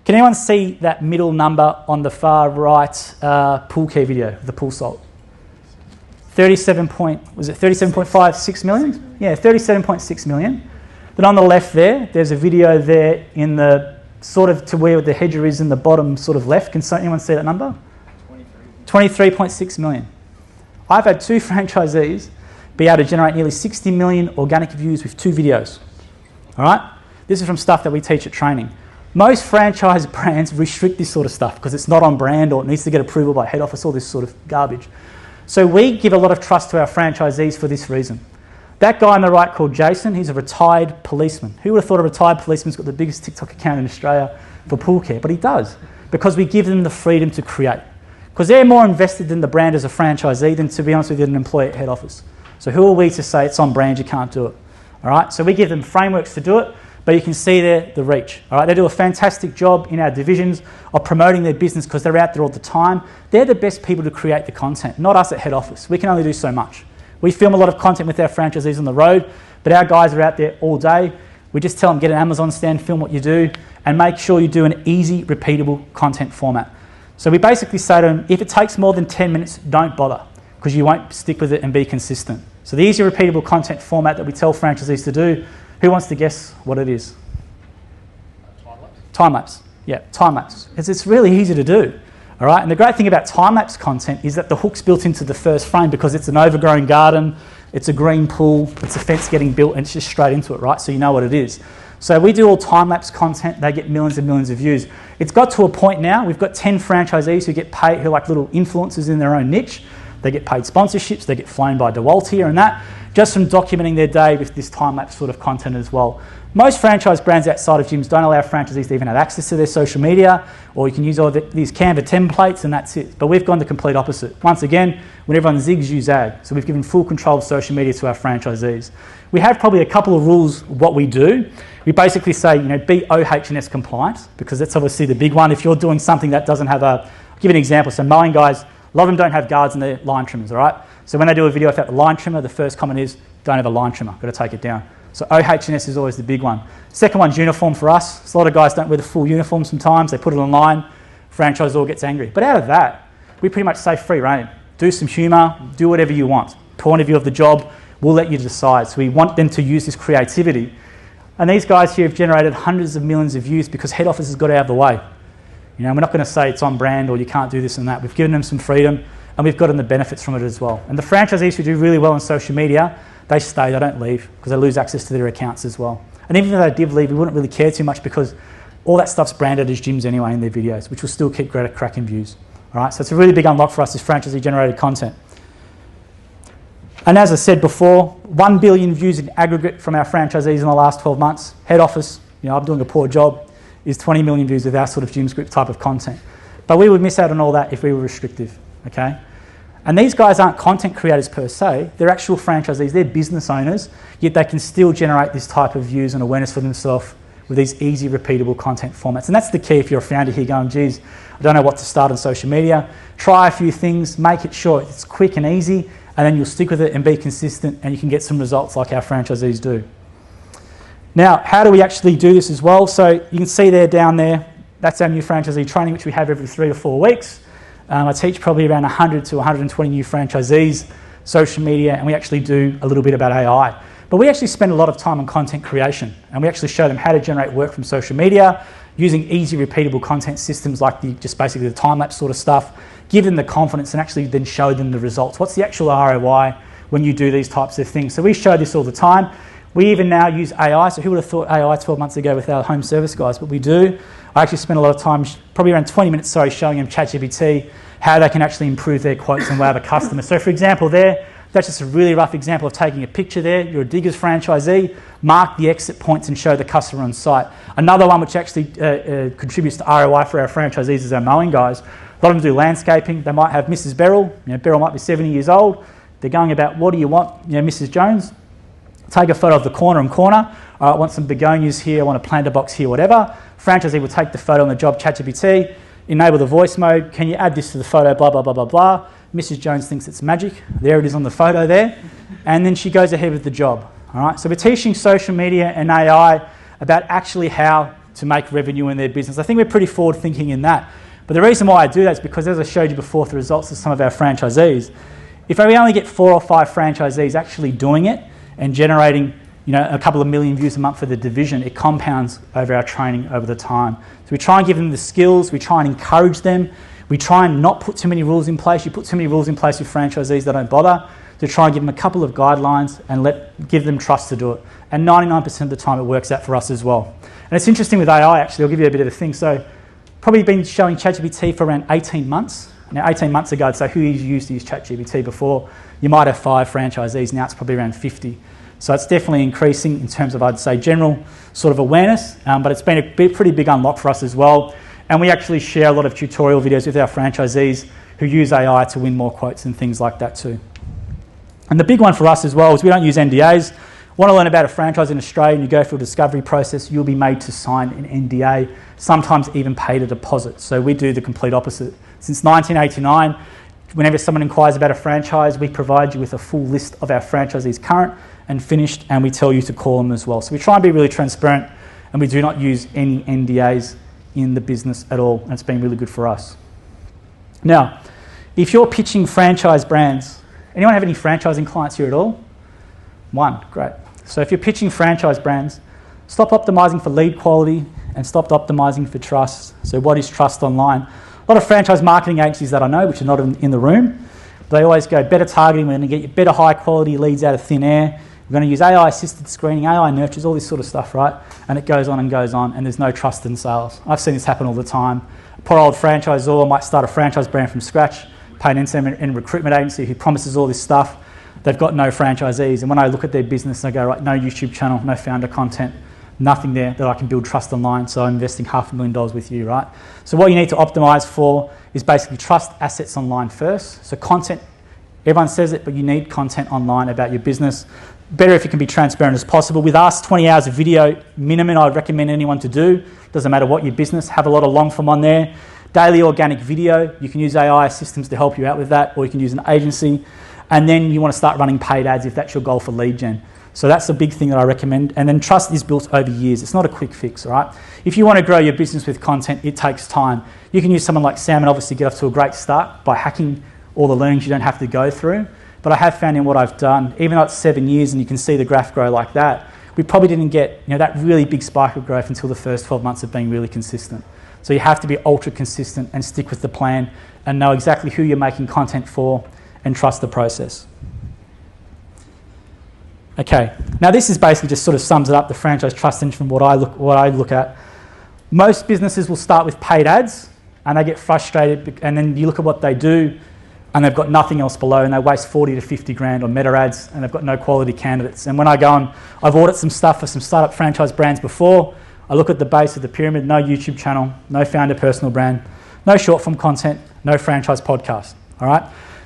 Can anyone see that middle number on the far right pool care video, the pool salt? 37.56 million? Yeah, 37.6 million. Then on the left there's a video there in the sort of to where the hedger is in the bottom sort of left. Can anyone see that number? 23.6 million. I've had 2 franchisees be able to generate nearly 60 million organic views with 2 videos. All right? This is from stuff that we teach at training. Most franchise brands restrict this sort of stuff because it's not on brand or it needs to get approval by head office, all this sort of garbage. So we give a lot of trust to our franchisees for this reason. That guy on the right called Jason, he's a retired policeman. Who would have thought a retired policeman's got the biggest TikTok account in Australia for pool care? But he does, because we give them the freedom to create. Because they're more invested in the brand as a franchisee than, to be honest with you, an employee at head office. So who are we to say it's on brand, you can't do it? All right, so we give them frameworks to do it, but you can see there the reach. All right, they do a fantastic job in our divisions of promoting their business because they're out there all the time. They're the best people to create the content, not us at head office. We can only do so much. We film a lot of content with our franchisees on the road, but our guys are out there all day. We just tell them, get an Amazon stand, film what you do, and make sure you do an easy, repeatable content format. So we basically say to them, if it takes more than 10 minutes, don't bother, because you won't stick with it and be consistent. So the easy, repeatable content format that we tell franchisees to do, who wants to guess what it is? Time-lapse. Time-lapse. Yeah, time-lapse. It's really easy to do. All right, and the great thing about time-lapse content is that the hook's built into the first frame because it's an overgrown garden, it's a green pool, it's a fence getting built, and it's just straight into it, right? So you know what it is. So we do all time-lapse content, they get millions and millions of views. It's got to a point now, we've got 10 franchisees who get paid, who are like little influencers in their own niche. They get paid sponsorships, they get flown by DeWalt here and that, just from documenting their day with this time-lapse sort of content as well. Most franchise brands outside of gyms don't allow franchisees to even have access to their social media, or you can use all these Canva templates and that's it. But we've gone the complete opposite. Once again, when everyone zigs, you zag. So we've given full control of social media to our franchisees. We have probably a couple of rules what we do. We basically say, be OH&S compliant, because that's obviously the big one. If you're doing something that doesn't have I'll give you an example. So mowing guys, A lot of them don't have guards in their line trimmers, all right? So when they do a video without the line trimmer, the first comment is, don't have a line trimmer, got to take it down. So OH&S is always the big one. Second one's uniform for us. So a lot of guys don't wear the full uniform sometimes. They put it online, franchisor gets angry. But out of that, we pretty much say free rein. Do some humour, do whatever you want. Point of view of the job, we'll let you decide. So we want them to use this creativity. And these guys here have generated hundreds of millions of views because head office has got out of the way. You know, we're not going to say it's on brand or you can't do this and that. We've given them some freedom and we've gotten the benefits from it as well. And the franchisees who do really well on social media, they stay, they don't leave because they lose access to their accounts as well. And even if they did leave, we wouldn't really care too much because all that stuff's branded as gyms anyway in their videos, which will still keep great cracking views. All right, so it's a really big unlock for us, this franchisee-generated content. And as I said before, 1 billion views in aggregate from our franchisees in the last 12 months. Head office, you know, I'm doing a poor job, is 20 million views with our sort of Gyms Group type of content. But we would miss out on all that if we were restrictive, okay? And these guys aren't content creators per se, they're actual franchisees, they're business owners, yet they can still generate this type of views and awareness for themselves with these easy, repeatable content formats. And that's the key if you're a founder here going, geez, I don't know what to start on social media. Try a few things, make it short, it's quick and easy, and then you'll stick with it and be consistent and you can get some results like our franchisees do. Now, how do we actually do this as well? So you can see there down there, that's our new franchisee training, which we have every 3 to 4 weeks. I teach probably around 100 to 120 new franchisees, social media, and we actually do a little bit about AI. But we actually spend a lot of time on content creation, and we actually show them how to generate work from social media, using easy, repeatable content systems like just basically the time-lapse sort of stuff, give them the confidence and actually then show them the results. What's the actual ROI when you do these types of things? So we show this all the time. We even now use AI, so who would have thought AI 12 months ago with our home service guys, but we do. I actually spend a lot of time, probably around 20 minutes, showing them ChatGPT, how they can actually improve their quotes and wow the customer. So for example there, that's just a really rough example of taking a picture there. You're a Diggers franchisee, mark the exit points and show the customer on site. Another one which actually contributes to ROI for our franchisees is our mowing guys. A lot of them do landscaping. They might have Mrs. Beryl. You know, Beryl might be 70 years old. They're going about, what do you want, you know, Mrs. Jones? Take a photo of the corner and corner. I want some begonias here, I want a planter box here, whatever. Franchisee will take the photo on the job, ChatGPT, enable the voice mode. Can you add this to the photo, blah, blah, blah, blah, blah. Mrs. Jones thinks it's magic. There it is on the photo there. And then she goes ahead with the job. All right. So we're teaching social media and AI about actually how to make revenue in their business. I think we're pretty forward thinking in that. But the reason why I do that is because, as I showed you before, the results of some of our franchisees, if we only get 4 or 5 franchisees actually doing it and generating, you know, a couple of million views a month for the division, it compounds over our training over the time. So we try and give them the skills, we try and encourage them, we try and not put too many rules in place. You put too many rules in place with franchisees, they don't bother. To try and give them a couple of guidelines and give them trust to do it. And 99% of the time it works out for us as well. And it's interesting with AI actually, I'll give you a bit of a thing. So probably been showing ChatGPT for around 18 months. Now 18 months ago, I'd say who used to use ChatGPT before? You might have 5 franchisees, now it's probably around 50. So it's definitely increasing in terms of, I'd say, general sort of awareness, but it's been a pretty big unlock for us as well. And we actually share a lot of tutorial videos with our franchisees who use AI to win more quotes and things like that too. And the big one for us as well is we don't use NDAs. Want to learn about a franchise in Australia and you go through a discovery process, you'll be made to sign an NDA, sometimes even paid a deposit. So we do the complete opposite. Since 1989, whenever someone inquires about a franchise, we provide you with a full list of our franchisees current and finished, and we tell you to call them as well. So we try and be really transparent, and we do not use any NDAs in the business at all, and it's been really good for us. Now, if you're pitching franchise brands, anyone have any franchising clients here at all? One, great. So if you're pitching franchise brands, stop optimizing for lead quality and stop optimizing for trust. So what is trust online? A lot of franchise marketing agencies that I know, which are not in the room, they always go better targeting, we're going to get you better high quality leads out of thin air, we're going to use AI assisted screening, AI nurtures, all this sort of stuff, right? And it goes on, and there's no trust in sales. I've seen this happen all the time. A poor old franchisor might start a franchise brand from scratch, pay an in recruitment agency who promises all this stuff. They've got no franchisees, and when I look at their business, I go, right, no YouTube channel, no founder content, nothing there that I can build trust online, so I'm investing $500,000 with you, right? So what you need to optimize for is basically trust assets online first. So content, everyone says it, but you need content online about your business. Better if you can be transparent as possible. With us, 20 hours of video minimum I would recommend anyone to do. Doesn't matter what your business, have a lot of long form on there. Daily organic video, you can use AI systems to help you out with that, or you can use an agency. And then you want to start running paid ads if that's your goal for lead gen. So that's the big thing that I recommend. And then trust is built over years. It's not a quick fix, all right? If you want to grow your business with content, it takes time. You can use someone like Sam and obviously get off to a great start by hacking all the learnings you don't have to go through. But I have found in what I've done, even though it's 7 years and you can see the graph grow like that, we probably didn't get that really big spike of growth until the first 12 months of being really consistent. So you have to be ultra consistent and stick with the plan and know exactly who you're making content for and trust the process. Okay, now this is basically just sort of sums it up, the franchise trust engine from what I look at. Most businesses will start with paid ads and they get frustrated, and then you look at what they do and they've got nothing else below, and they waste 40 to 50 grand on meta ads and they've got no quality candidates. And when I go on, I've audited some stuff for some startup franchise brands before. I look at the base of the pyramid, no YouTube channel, no founder personal brand, no short form content, no franchise podcast, all right?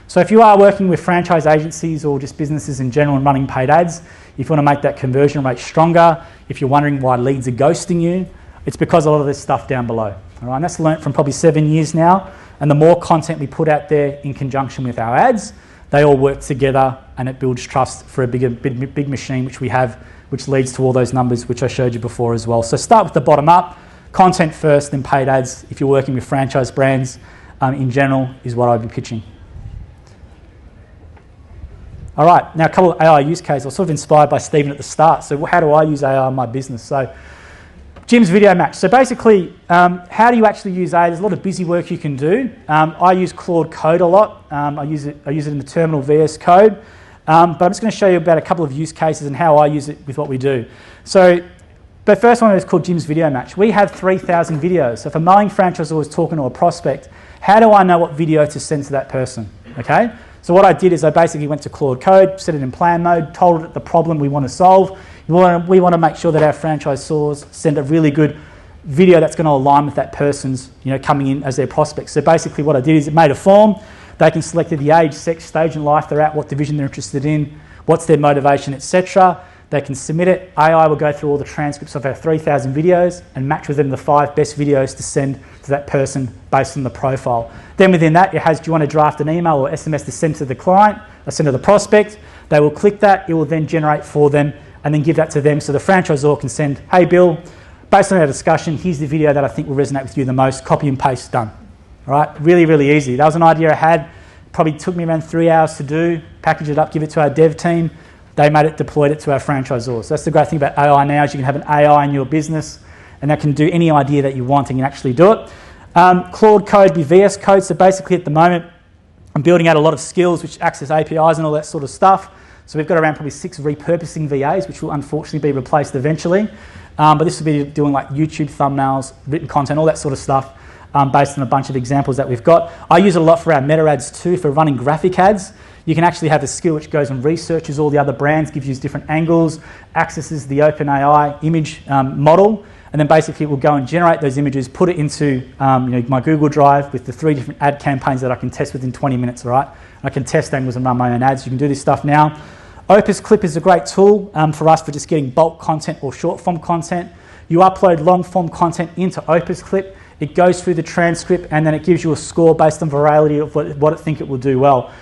So if you are working with franchise agencies or just businesses in general and running paid ads, if you want to make that conversion rate stronger, if you're wondering why leads are ghosting you, it's because a lot of this stuff down below. All right? And that's learnt from probably 7 years now. And the more content we put out there in conjunction with our ads, they all work together and it builds trust for a big machine which we have, which leads to all those numbers which I showed you before as well. So start with the bottom up, content first, then paid ads if you're working with franchise brands in general is what I'd be pitching. All right, now a couple of AI use cases. I was sort of inspired by Stephen at the start. So how do I use AI in my business? So Jim's video match. So basically, how do you actually use AI? There's a lot of busy work you can do. I use Claude Code a lot. I use it in the terminal VS Code. But I'm just going to show you about a couple of use cases and how I use it with what we do. So the first one is called Jim's video match. We have 3,000 videos. So if a mowing franchisor was talking to a prospect, how do I know what video to send to that person? Okay. So what I did is I basically went to Claude Code, set it in plan mode, told it the problem we want to solve. We want to make sure that our franchisors send a really good video that's going to align with that person's, coming in as their prospect. So basically what I did is it made a form. They can select the age, sex, stage in life they're at, what division they're interested in, what's their motivation, etc. They can submit it. AI will go through all the transcripts of our 3,000 videos and match with them the 5 best videos to send to that person based on the profile. Then within that, it has, do you want to draft an email or SMS to send to the client or send to the prospect? They will click that. It will then generate for them and then give that to them so the franchisor can send, hey, Bill, based on our discussion, here's the video that I think will resonate with you the most. Copy and paste, done. All right, really, really easy. That was an idea I had. Probably took me around 3 hours to do, package it up, give it to our dev team. They made it, deployed it to our franchisors. So that's the great thing about AI now is you can have an AI in your business and that can do any idea that you want and you can actually do it. Claude Code be VS Code. So basically at the moment, I'm building out a lot of skills which access APIs and all that sort of stuff. So we've got around probably 6 repurposing VAs, which will unfortunately be replaced eventually. But this will be doing like YouTube thumbnails, written content, all that sort of stuff based on a bunch of examples that we've got. I use it a lot for our meta ads too, for running graphic ads. You can actually have a skill which goes and researches all the other brands, gives you different angles, accesses the OpenAI image model, and then basically it will go and generate those images, put it into my Google Drive with the 3 different ad campaigns that I can test within 20 minutes, all right? I can test angles and run my own ads. You can do this stuff now. Opus Clip is a great tool for us for just getting bulk content or short form content. You upload long form content into Opus Clip. It goes through the transcript and then it gives you a score based on virality of what it think it will do well.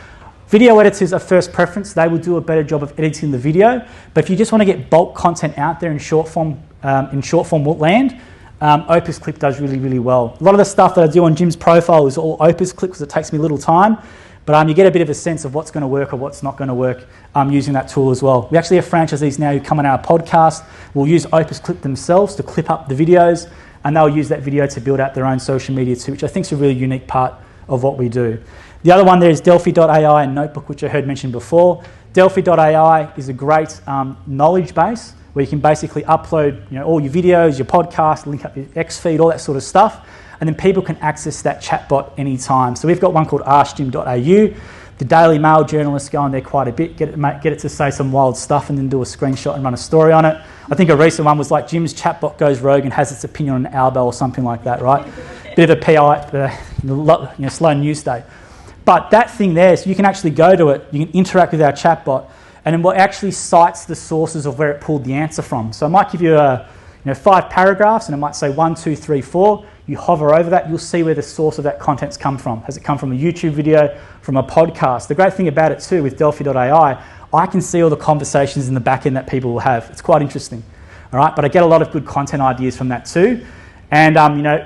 Video editors are first preference. They will do a better job of editing the video. But if you just want to get bulk content out there in short form land, Opus Clip does really, really well. A lot of the stuff that I do on Jim's profile is all Opus Clip because it takes me a little time. But you get a bit of a sense of what's going to work or what's not going to work using that tool as well. We actually have franchisees now who come on our podcast, will use Opus Clip themselves to clip up the videos, and they'll use that video to build out their own social media too, which I think is a really unique part of what we do. The other one there is Delphi.ai and Notebook, which I heard mentioned before. Delphi.ai is a great knowledge base where you can basically upload all your videos, your podcast, link up your X feed, all that sort of stuff, and then people can access that chatbot anytime. So we've got one called askjim.au. The Daily Mail journalists go on there quite a bit, get it to say some wild stuff and then do a screenshot and run a story on it. I think a recent one was like Jim's chatbot goes rogue and has its opinion on an Albo or something like that, right? Bit of a PI, slow news day. But that thing there, so you can actually go to it, you can interact with our chatbot, and then what actually cites the sources of where it pulled the answer from. So I might give you 5 paragraphs, and it might say 1, 2, 3, 4. You hover over that, you'll see where the source of that content's come from. Has it come from a YouTube video, from a podcast? The great thing about it too with Delphi.ai, I can see all the conversations in the back end that people will have. It's quite interesting, all right? But I get a lot of good content ideas from that too. And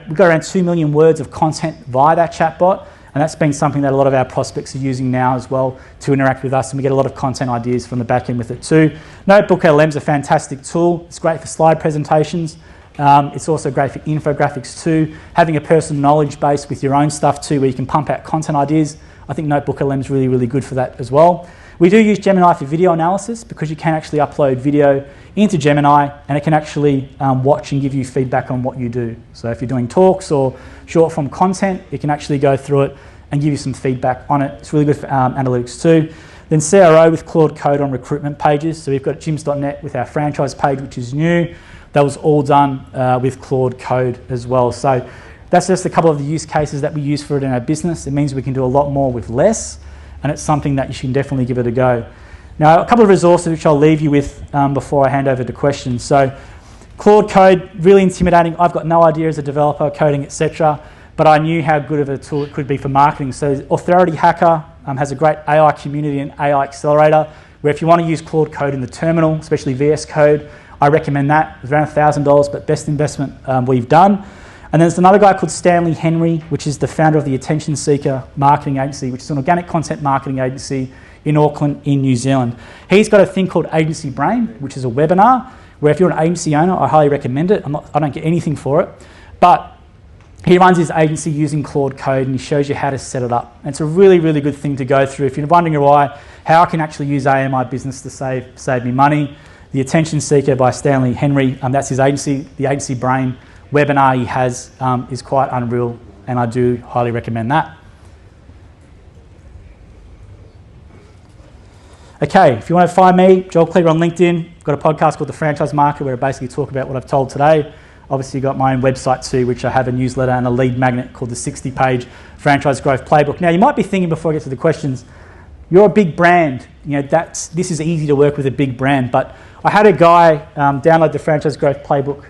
we've got around 2 million words of content via that chatbot, and that's been something that a lot of our prospects are using now as well to interact with us, and we get a lot of content ideas from the back end with it too. Notebook LLM is a fantastic tool. It's great for slide presentations. It's also great for infographics too. Having a personal knowledge base with your own stuff too, where you can pump out content ideas. I think Notebook LLM is really, really good for that as well. We do use Gemini for video analysis because you can actually upload video into Gemini and it can actually watch and give you feedback on what you do. So if you're doing talks or short form content, it can actually go through it and give you some feedback on it. It's really good for analytics too. Then CRO with Claude Code on recruitment pages. So we've got gyms.net with our franchise page, which is new. That was all done with Claude Code as well. So that's just a couple of the use cases that we use for it in our business. It means we can do a lot more with less, and it's something that you should definitely give it a go. Now, a couple of resources which I'll leave you with before I hand over to questions. So Claude Code, really intimidating. I've got no idea as a developer, coding, etc., but I knew how good of a tool it could be for marketing. So Authority Hacker has a great AI community and AI accelerator, where if you want to use Claude Code in the terminal, especially VS Code, I recommend that. It's around $1,000, but best investment we've done. And there's another guy called Stanley Henry, which is the founder of the Attention Seeker Marketing Agency, which is an organic content marketing agency in Auckland, in New Zealand. He's got a thing called Agency Brain, which is a webinar, where if you're an agency owner, I highly recommend it. I don't get anything for it, but he runs his agency using Claude Code and he shows you how to set it up. And it's a really, really good thing to go through. If you're wondering why, how I can actually use AI in my business to save me money, The Attention Seeker by Stanley Henry, that's his agency. The Agency Brain webinar he has is quite unreal, and I do highly recommend that. Okay, if you want to find me, Joel Kleber on LinkedIn. I've got a podcast called The Franchise Market where I basically talk about what I've told today. Obviously, you've got my own website too, which I have a newsletter and a lead magnet called the 60-page Franchise Growth Playbook. Now, you might be thinking before I get to the questions, you're a big brand. This is easy to work with a big brand, but I had a guy download the Franchise Growth Playbook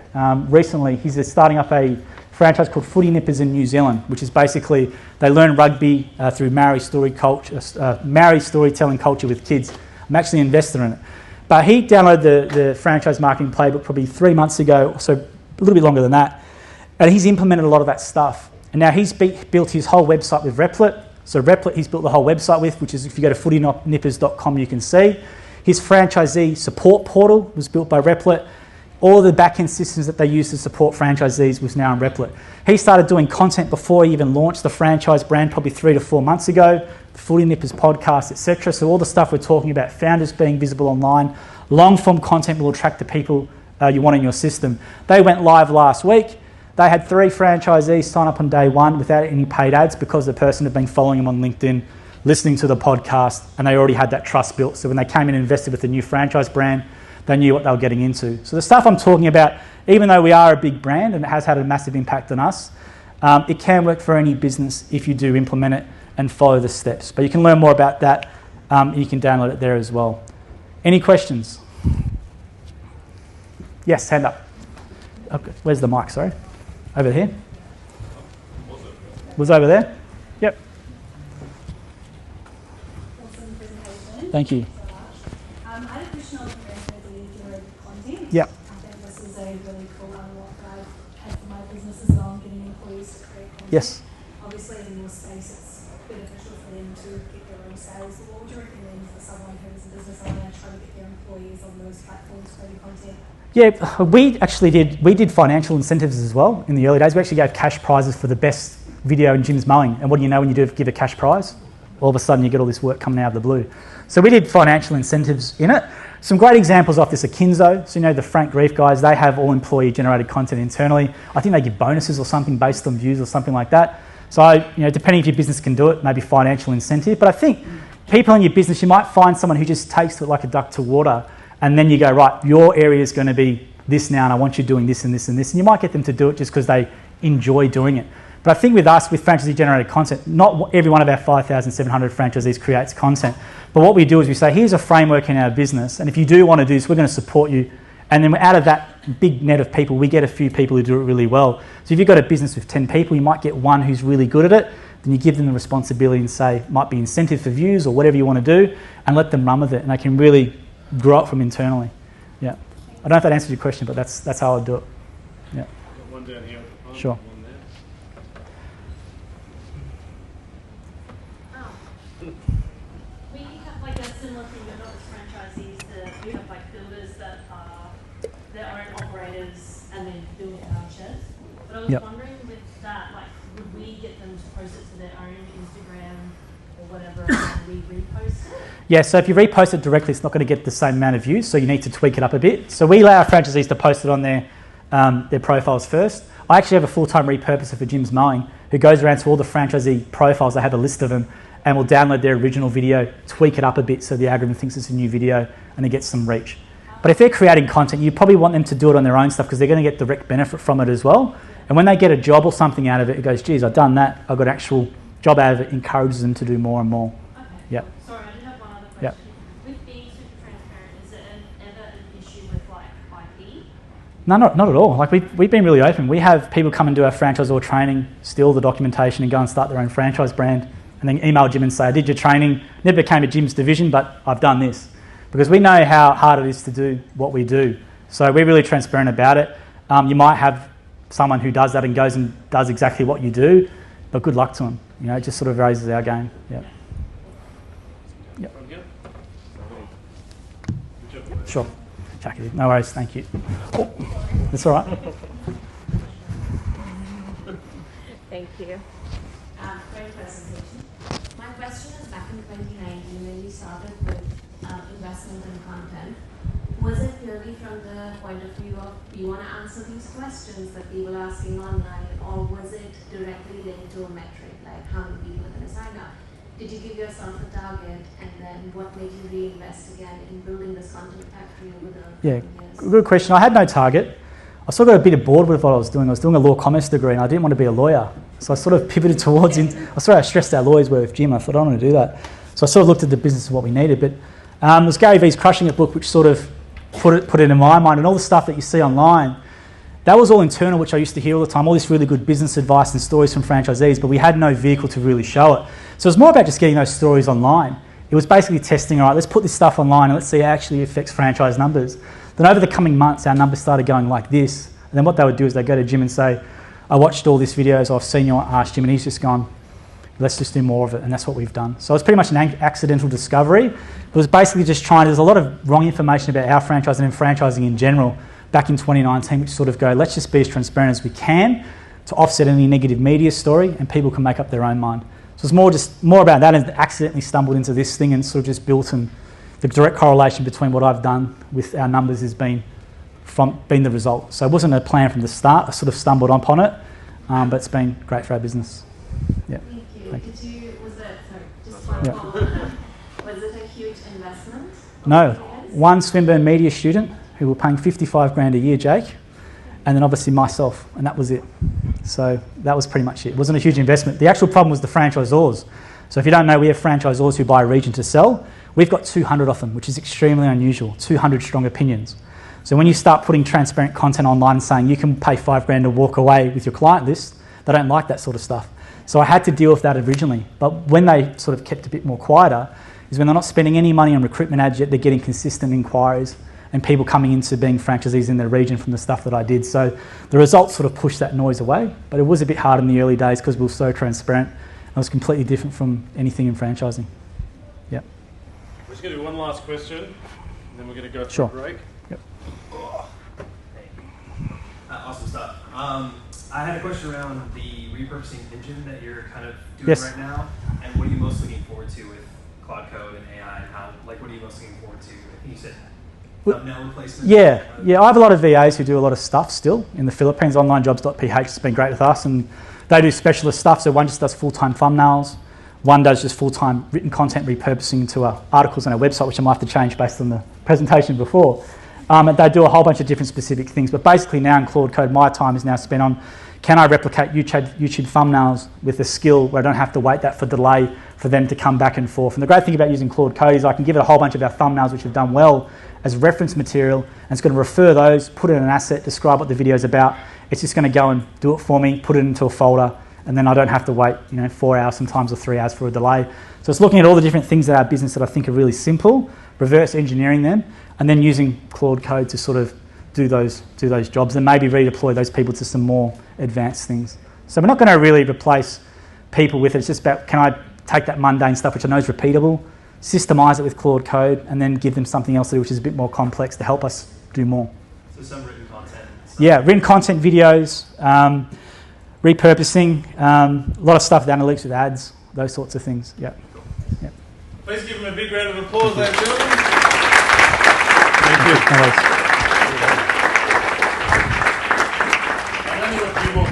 recently. He's starting up a franchise called Footy Nippers in New Zealand, which is basically they learn rugby through Maori storytelling culture with kids. I'm actually an investor in it. But he downloaded the franchise marketing playbook probably 3 months ago, so a little bit longer than that, and he's implemented a lot of that stuff. And now he's built his whole website with Replit. So Replit he's built the whole website with, which is if you go to footynippers.com you can see. His franchisee support portal was built by Replit. All the back-end systems that they use to support franchisees was now in Replit. He started doing content before he even launched the franchise brand, probably 3 to 4 months ago, the Footy Nippers podcast, etc. So all the stuff we're talking about, founders being visible online, long-form content will attract the people you want in your system. They went live last week. They had 3 franchisees sign up on day 1 without any paid ads because the person had been following them on LinkedIn, listening to the podcast, and they already had that trust built. So when they came in and invested with the new franchise brand, they knew what they were getting into. So the stuff I'm talking about, even though we are a big brand and it has had a massive impact on us, it can work for any business if you do implement it and follow the steps. But you can learn more about that. You can download it there as well. Any questions? Yes, hand up. Okay. Where's the mic, sorry? Over here? Was over there? Yep. Awesome presentation. Thank you. I had a question on franchisee-generated content. Yep. I think this is a really cool unlock that I've had for my business as well, getting employees to create content. Yes. Obviously, in your space, it's beneficial for them to get their own sales. But what would you recommend for someone who is a business owner trying to get their employees on those platforms creating content? Yeah, we did financial incentives as well in the early days. We actually gave cash prizes for the best video in Jim's mowing. And what do you know when you do give a cash prize? All of a sudden you get all this work coming out of the blue. So we did financial incentives in it. Some great examples off this are Kinzo. So the Frank Reef guys, they have all employee generated content internally. I think they give bonuses or something based on views or something like that. So, depending if your business can do it, maybe financial incentive. But I think people in your business, you might find someone who just takes to it like a duck to water. And then you go, right, your area is going to be this now, and I want you doing this and this and this. And you might get them to do it just because they enjoy doing it. But I think with us, with franchisee-generated content, not every one of our 5,700 franchisees creates content. But what we do is we say, here's a framework in our business, and if you do want to do this, we're going to support you And then out of that big net of people, we get a few people who do it really well. So if you've got a business with 10 people, you might get one who's really good at it. Then you give them the responsibility and say, might be incentive for views or whatever you want to do, and let them run with it. And they can really grow it from internally. Yeah. I don't know if that answers your question, but that's how I'd do it. Yeah. One down here. Sure. One there. We have like a similar thing, but not with franchisees. We have like builders that are their own operators and then build our sheds. But I was wondering with that, like, would we get them to post it to their own Instagram or whatever, and we repost it? Yeah, so if you repost it directly, it's not going to get the same amount of views, so you need to tweak it up a bit. So we allow our franchisees to post it on their profiles first. I actually have a full-time repurposer for Jim's Mowing who goes around to all the franchisee profiles. I have a list of them, and will download their original video, tweak it up a bit so the algorithm thinks it's a new video, and it gets some reach. But if they're creating content, you probably want them to do it on their own stuff because they're going to get direct benefit from it as well. And when they get a job or something out of it, it goes, geez, I've done that, I've got an actual job out of it, encourages them to do more and more. Okay. Yeah. Sorry, I did have one other question. Yeah. With being super transparent, is it ever an issue with like IP? No, not at all. Like we've been really open. We have people come and do our franchisor training, steal the documentation and go and start their own franchise brand, and then email Jim and say, I did your training, never became a Jim's division, but I've done this. Because we know how hard it is to do what we do. So we're really transparent about it. You might have someone who does that and goes and does exactly what you do, but good luck to them. You know, it just sort of raises our game. Yeah. Yep. Sure. Jackie, no worries, thank you. Oh, that's all right. Thank you. Great presentation. My question is back in 2019 when you started with investment and content. Was it purely from the point of view of we want to answer these questions that people are asking online, or was it directly linked to a metric, like how many people are going to sign up? Did you give yourself a target, and then what made you reinvest again in building this content factory over the years? Good question. I had no target. I sort of got a bit bored with what I was doing. I was doing a law commerce degree and I didn't want to be a lawyer. So I sort of pivoted towards, I saw how stressed our lawyers were with Jim. I thought, I don't want to do that. So I sort of looked at the business of what we needed. But it was Gary Vee's Crushing It book which sort of put it in my mind, and all the stuff that you see online, that was all internal, which I used to hear all the time, all this really good business advice and stories from franchisees, but we had no vehicle to really show it. So it was more about just getting those stories online. It was basically testing, all right, let's put this stuff online and let's see how it actually affects franchise numbers. Then over the coming months, our numbers started going like this. And then what they would do is they'd go to Jim and say, I watched all these videos, I've seen you ask Jim, and he's just gone, let's just do more of it, and that's what we've done. So it's pretty much an accidental discovery. It was basically just there's a lot of wrong information about our franchise and franchising in general back in 2019, which sort of go, let's just be as transparent as we can to offset any negative media story, and people can make up their own mind. So it's more about that, and accidentally stumbled into this thing and sort of just built, and the direct correlation between what I've done with our numbers has been the result. So it wasn't a plan from the start. I sort of stumbled upon it, but it's been great for our business. Yeah. Thank you. Was it a huge investment? No. One Swinburne Media student who were paying $55,000 a year, Jake, and then obviously myself, and that was it. So that was pretty much it. It wasn't a huge investment. The actual problem was the franchisors. So if you don't know, we have franchisors who buy a region to sell. We've got 200 of them, which is extremely unusual, 200 strong opinions. So when you start putting transparent content online and saying you can pay $5,000 to walk away with your client list, they don't like that sort of stuff. So I had to deal with that originally. But when they sort of kept a bit more quieter is when they're not spending any money on recruitment ads yet, they're getting consistent inquiries and people coming into being franchisees in their region from the stuff that I did. So the results sort of pushed that noise away. But it was a bit hard in the early days because we were so transparent. It was completely different from anything in franchising. Yeah. We're just going to do one last question, and then we're going to go for a break. Yep. Awesome stuff. I had a question around the repurposing engine that you're kind of doing right now, and what are you most looking forward to with Claude Code and AI, and how, like, what are you most looking forward to? I think you said thumbnail replacement. Yeah. I have a lot of VAs who do a lot of stuff still in the Philippines. Onlinejobs.ph has been great with us, and they do specialist stuff. So one just does full-time thumbnails, one does just full-time written content repurposing into articles on our website, which I might have to change based on the presentation before. And they do a whole bunch of different specific things, but basically now in Claude Code, my time is now spent on can I replicate YouTube thumbnails with a skill where I don't have to wait that for delay for them to come back and forth? And the great thing about using Claude Code is I can give it a whole bunch of our thumbnails which have done well as reference material, and it's going to refer those, put it in an asset, describe what the video is about. It's just going to go and do it for me, put it into a folder, and then I don't have to wait 4 hours sometimes or 3 hours for a delay. So it's looking at all the different things in our business that I think are really simple, reverse engineering them, and then using Claude Code to sort of do those jobs and maybe redeploy those people to some more advanced things. So we're not going to really replace people with it. It's just about, can I take that mundane stuff which I know is repeatable, systemize it with Claude Code, and then give them something else to do which is a bit more complex to help us do more. So some written content. Yeah, written content, videos, repurposing, a lot of stuff with analytics with ads, those sorts of things. Yeah. Please give them a big round of applause, ladies and gentlemen. Thank you.